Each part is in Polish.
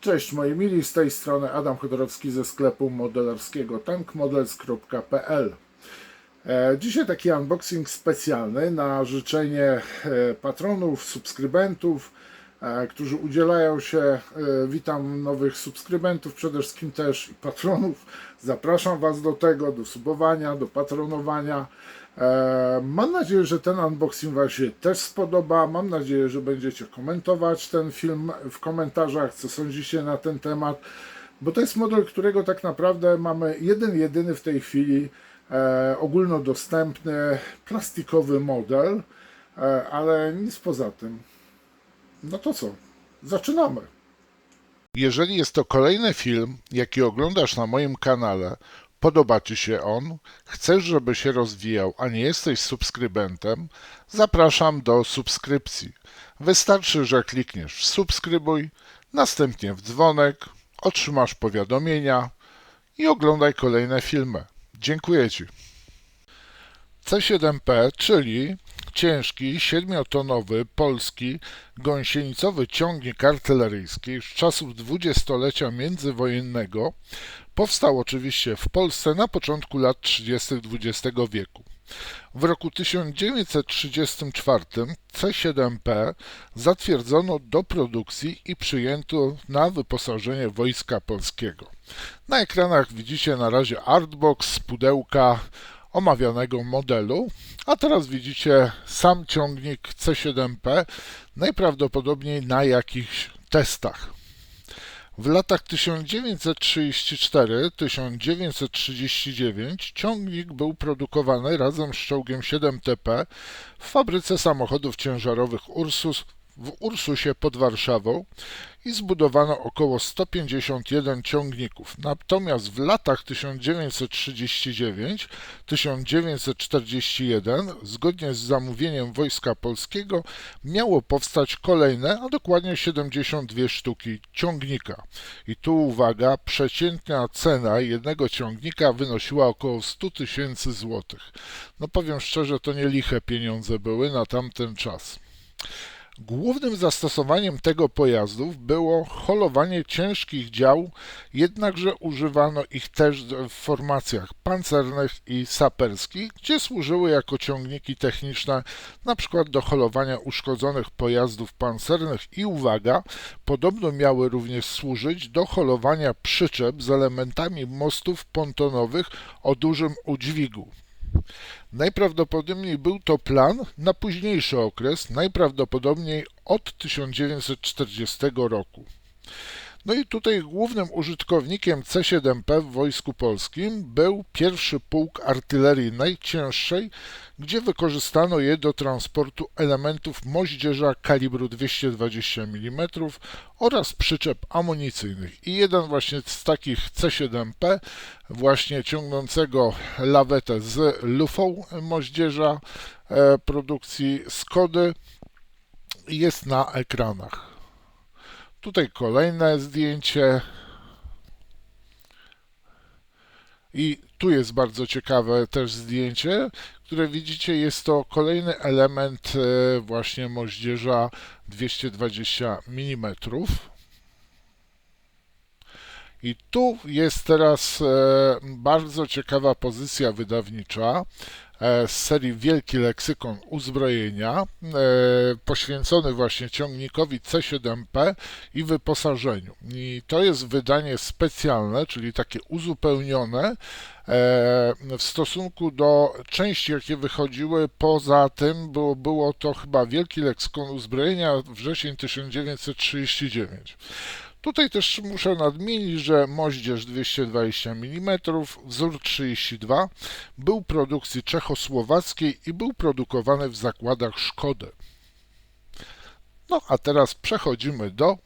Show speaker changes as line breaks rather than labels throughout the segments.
Cześć moi mili, z tej strony Adam Chodorowski ze sklepu modelarskiego tankmodels.pl. Dzisiaj taki unboxing specjalny na życzenie patronów, subskrybentów, którzy udzielają się. Witam nowych subskrybentów, przede wszystkim też i patronów. Zapraszam Was do tego, do subowania, do patronowania. Mam nadzieję, że ten unboxing Wam się też spodoba. Mam nadzieję, że będziecie komentować ten film w komentarzach, co sądzicie na ten temat, bo to jest model, którego tak naprawdę mamy jedyny w tej chwili ogólnodostępny, plastikowy model, ale nic poza tym. No to co? Zaczynamy! Jeżeli jest to kolejny film, jaki oglądasz na moim kanale, podoba Ci się on, chcesz, żeby się rozwijał, a nie jesteś subskrybentem, zapraszam do subskrypcji. Wystarczy, że klikniesz w subskrybuj, następnie w dzwonek, otrzymasz powiadomienia i oglądaj kolejne filmy. Dziękuję Ci. C7P, czyli ciężki, 7-tonowy, polski, gąsienicowy ciągnik artyleryjski z czasów dwudziestolecia międzywojennego, powstał oczywiście w Polsce na początku lat 30. XX wieku. W roku 1934 C7P zatwierdzono do produkcji i przyjęto na wyposażenie Wojska Polskiego. Na ekranach widzicie na razie artbox z pudełka omawianego modelu, a teraz widzicie sam ciągnik C7P, najprawdopodobniej na jakichś testach. W latach 1934-1939 ciągnik był produkowany razem z czołgiem 7TP w fabryce samochodów ciężarowych Ursus w Ursusie pod Warszawą i zbudowano około 151 ciągników. Natomiast w latach 1939-1941, zgodnie z zamówieniem Wojska Polskiego, miało powstać kolejne, a dokładnie 72 sztuki ciągnika. I tu uwaga, przeciętna cena jednego ciągnika wynosiła około 100 000 złotych. No powiem szczerze, to nie liche pieniądze były na tamten czas. Głównym zastosowaniem tego pojazdu było holowanie ciężkich dział, jednakże używano ich też w formacjach pancernych i saperskich, gdzie służyły jako ciągniki techniczne, np. do holowania uszkodzonych pojazdów pancernych i uwaga, podobno miały również służyć do holowania przyczep z elementami mostów pontonowych o dużym udźwigu. Najprawdopodobniej był to plan na późniejszy okres, najprawdopodobniej od 1940 roku. No i tutaj głównym użytkownikiem C7P w Wojsku Polskim był pierwszy pułk artylerii najcięższej, gdzie wykorzystano je do transportu elementów moździerza kalibru 220 mm oraz przyczep amunicyjnych. I jeden właśnie z takich C7P, właśnie ciągnącego lawetę z lufą moździerza produkcji Skody, jest na ekranach. Tutaj kolejne zdjęcie i tu jest bardzo ciekawe też zdjęcie, które widzicie, jest to kolejny element właśnie moździerza 220 mm. I tu jest teraz bardzo ciekawa pozycja wydawnicza z serii Wielki Leksykon Uzbrojenia, poświęcony właśnie ciągnikowi C7P i wyposażeniu. I to jest wydanie specjalne, czyli takie uzupełnione w stosunku do części, jakie wychodziły. Poza tym było to chyba Wielki Leksykon Uzbrojenia, wrzesień 1939. Tutaj też muszę nadmienić, że moździerz 220 mm, wzór 32, był produkcji czechosłowackiej i był produkowany w zakładach Szkody. No a teraz przechodzimy do...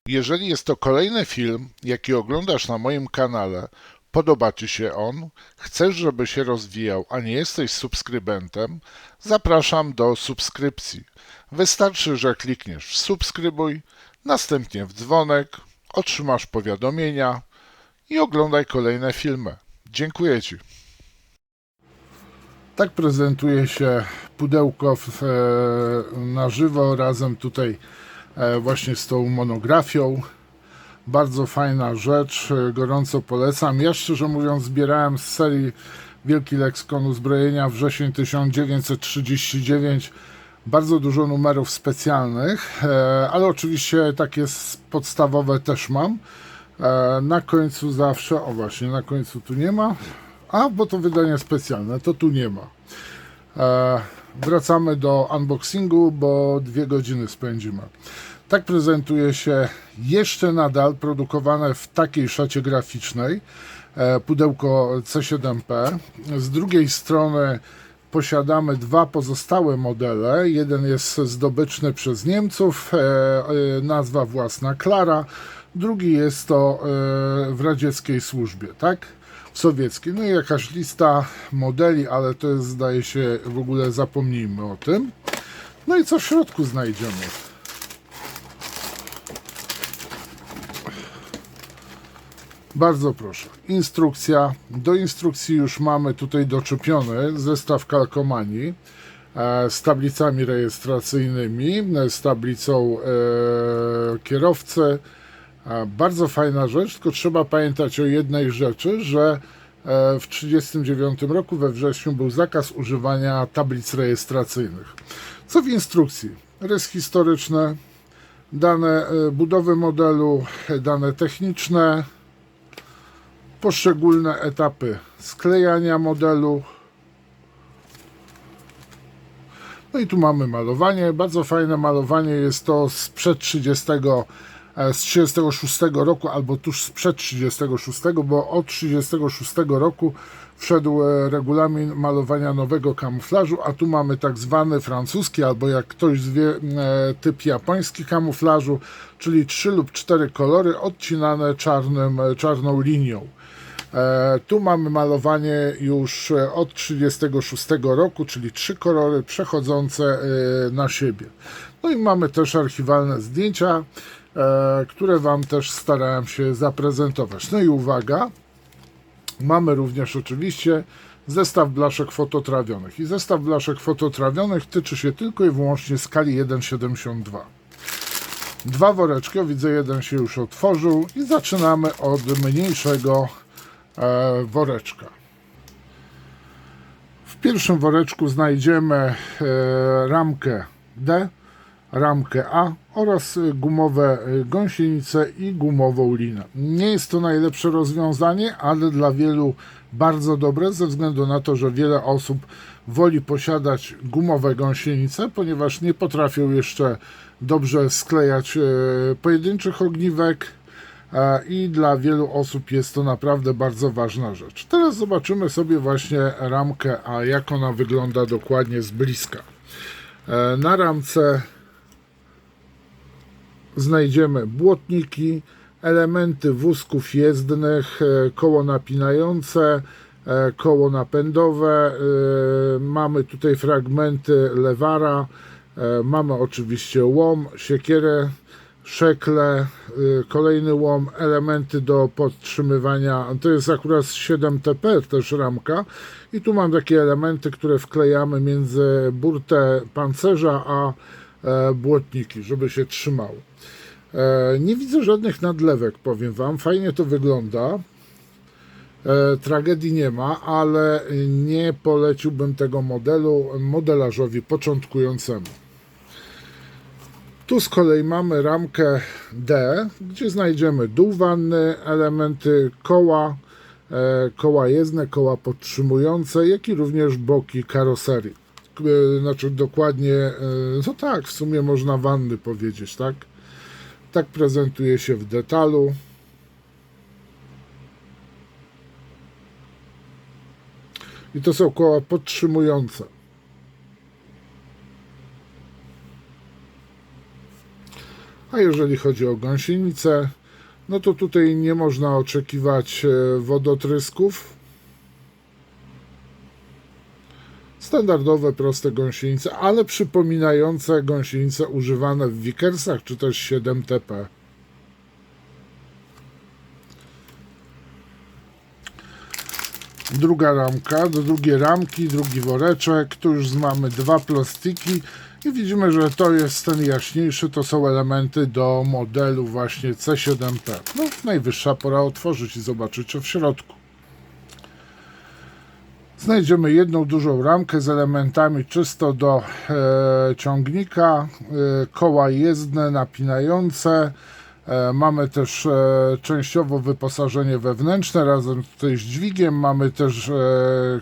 Jeżeli jest to kolejny film, jaki oglądasz na moim kanale, podoba Ci się on, chcesz, żeby się rozwijał, a nie jesteś subskrybentem, zapraszam do subskrypcji. Wystarczy, że klikniesz w subskrybuj, następnie w dzwonek, otrzymasz powiadomienia i oglądaj kolejne filmy. Dziękuję Ci. Tak prezentuje się pudełko na żywo, razem tutaj właśnie z tą monografią. Bardzo fajna rzecz, gorąco polecam. Ja szczerze mówiąc zbierałem z serii Wielki Leksykon Uzbrojenia wrzesień 1939 bardzo dużo numerów specjalnych, ale oczywiście takie podstawowe też mam. Na końcu zawsze, o właśnie, na końcu tu nie ma, bo to wydanie specjalne, to tu nie ma. Wracamy do unboxingu, bo 2 godziny spędzimy. Tak prezentuje się jeszcze nadal produkowane w takiej szacie graficznej pudełko C7P. Z drugiej strony posiadamy 2 pozostałe modele. Jeden jest zdobyczny przez Niemców, nazwa własna Klara. Drugi jest to w radzieckiej służbie, tak? W sowieckiej. No i jakaś lista modeli, ale to jest, zdaje się, w ogóle zapomnijmy o tym. No i co w środku znajdziemy? Bardzo proszę. Instrukcja. Do instrukcji już mamy tutaj doczepiony zestaw kalkomanii z tablicami rejestracyjnymi, z tablicą kierowcy. Bardzo fajna rzecz, tylko trzeba pamiętać o jednej rzeczy, że w 1939 roku we wrześniu był zakaz używania tablic rejestracyjnych. Co w instrukcji? Rys historyczny, dane budowy modelu, dane techniczne, poszczególne etapy sklejania modelu. No i tu mamy malowanie, bardzo fajne malowanie, jest to sprzed 36 roku, albo tuż sprzed 36, bo od 36 roku wszedł regulamin malowania nowego kamuflażu, a tu mamy tak zwany francuski, albo jak ktoś zwie, typ japoński kamuflażu, czyli 3 lub 4 kolory odcinane czarną linią. Tu mamy malowanie już od 36 roku, czyli 3 kolory przechodzące na siebie. No i mamy też archiwalne zdjęcia, które Wam też starałem się zaprezentować. No i uwaga, mamy również oczywiście zestaw blaszek fototrawionych. I zestaw blaszek fototrawionych tyczy się tylko i wyłącznie skali 1,72. 2 woreczki, widzę, jeden się już otworzył i zaczynamy od mniejszego woreczka. W pierwszym woreczku znajdziemy ramkę D, ramkę A oraz gumowe gąsienice i gumową linę. Nie jest to najlepsze rozwiązanie, ale dla wielu bardzo dobre, ze względu na to, że wiele osób woli posiadać gumowe gąsienice, ponieważ nie potrafią jeszcze dobrze sklejać pojedynczych ogniwek, i dla wielu osób jest to naprawdę bardzo ważna rzecz. Teraz zobaczymy sobie właśnie ramkę A, jak ona wygląda dokładnie z bliska. Na ramce znajdziemy błotniki, elementy wózków jezdnych, koło napinające, koło napędowe, mamy tutaj fragmenty lewara, mamy oczywiście łom, siekierę, szekle, kolejny łom, elementy do podtrzymywania, to jest akurat 7TP też ramka i tu mam takie elementy, które wklejamy między burtę pancerza a błotniki, żeby się trzymało. Nie widzę żadnych nadlewek, powiem Wam, fajnie to wygląda, tragedii nie ma, ale nie poleciłbym tego modelu modelarzowi początkującemu. Tu z kolei mamy ramkę D, gdzie znajdziemy dół wanny, elementy koła, koła jezdne, koła podtrzymujące, jak i również boki karoserii. Znaczy dokładnie, no tak, w sumie można wanny powiedzieć, tak? Tak prezentuje się w detalu. I to są koła podtrzymujące. A jeżeli chodzi o gąsienicę, no to tutaj nie można oczekiwać wodotrysków. Standardowe, proste gąsienice, ale przypominające gąsienice używane w Vickersach czy też 7TP. Druga ramka, do drugiej ramki, drugi woreczek, tu już mamy 2 plastiki I widzimy, że to jest ten jaśniejszy, to są elementy do modelu właśnie C7P. No, najwyższa pora otworzyć i zobaczyć, co w środku. Znajdziemy jedną dużą ramkę z elementami czysto do ciągnika, koła jezdne, napinające. Mamy też częściowo wyposażenie wewnętrzne razem z dźwigiem. Mamy też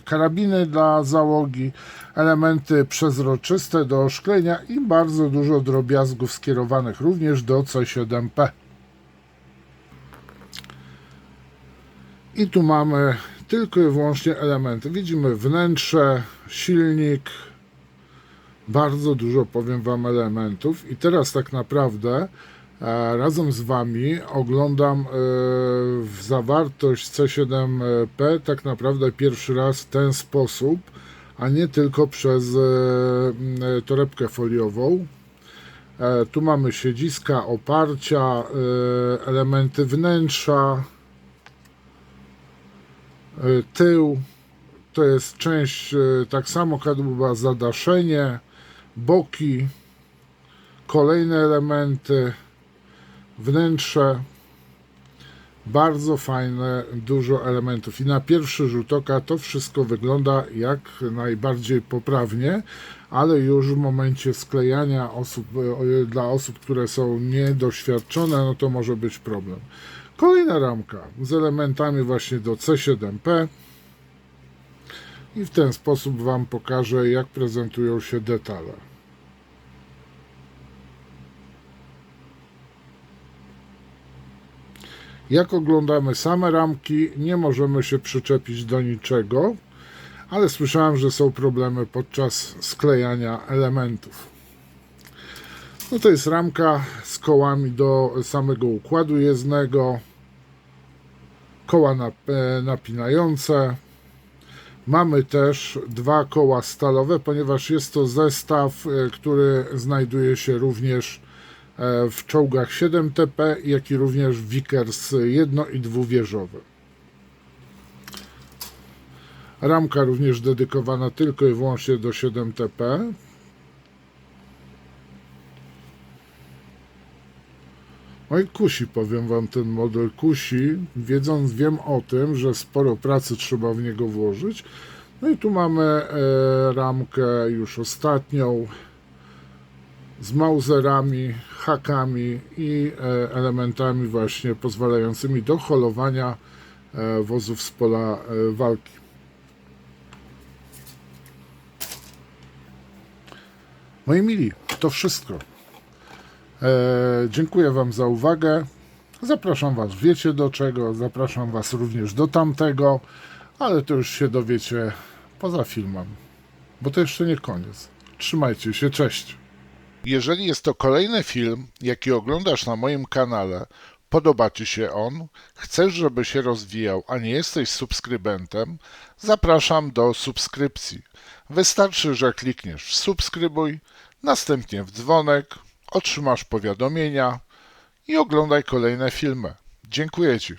karabiny dla załogi, elementy przezroczyste do szklenia i bardzo dużo drobiazgów skierowanych również do C7P. I tu mamy tylko i wyłącznie elementy. Widzimy wnętrze, silnik, bardzo dużo, powiem Wam, elementów. I teraz tak naprawdę razem z Wami oglądam zawartość C7P tak naprawdę pierwszy raz w ten sposób, a nie tylko przez torebkę foliową. Tu mamy siedziska, oparcia, elementy wnętrza, tył, to jest część tak samo kadłuba, zadaszenie, boki, kolejne elementy, wnętrze, bardzo fajne, dużo elementów i na pierwszy rzut oka to wszystko wygląda jak najbardziej poprawnie, ale już w momencie sklejania dla osób, które są niedoświadczone, no to może być problem. Kolejna ramka z elementami właśnie do C7P i w ten sposób Wam pokażę, jak prezentują się detale. Jak oglądamy same ramki, nie możemy się przyczepić do niczego, ale słyszałem, że są problemy podczas sklejania elementów. No to jest ramka z kołami do samego układu jezdnego, koła napinające. Mamy też dwa koła stalowe, ponieważ jest to zestaw, który znajduje się również w czołgach 7TP, jak i również w Vickers jedno- i dwuwieżowy. Ramka również dedykowana tylko i wyłącznie do 7TP. No i kusi, powiem Wam, ten model kusi, wiem o tym, że sporo pracy trzeba w niego włożyć. No i tu mamy ramkę już ostatnią z mauserami, hakami i elementami właśnie pozwalającymi do holowania wozów z pola walki. Moi mili, to wszystko. Dziękuję Wam za uwagę. Zapraszam Was, wiecie do czego, zapraszam Was również do tamtego, ale to już się dowiecie poza filmem, bo to jeszcze nie koniec. Trzymajcie się, cześć. Jeżeli jest to kolejny film, jaki oglądasz na moim kanale, podoba Ci się on, chcesz, żeby się rozwijał, a nie jesteś subskrybentem, zapraszam do subskrypcji. Wystarczy, że klikniesz w subskrybuj, następnie w dzwonek, otrzymasz powiadomienia i oglądaj kolejne filmy. Dziękuję Ci.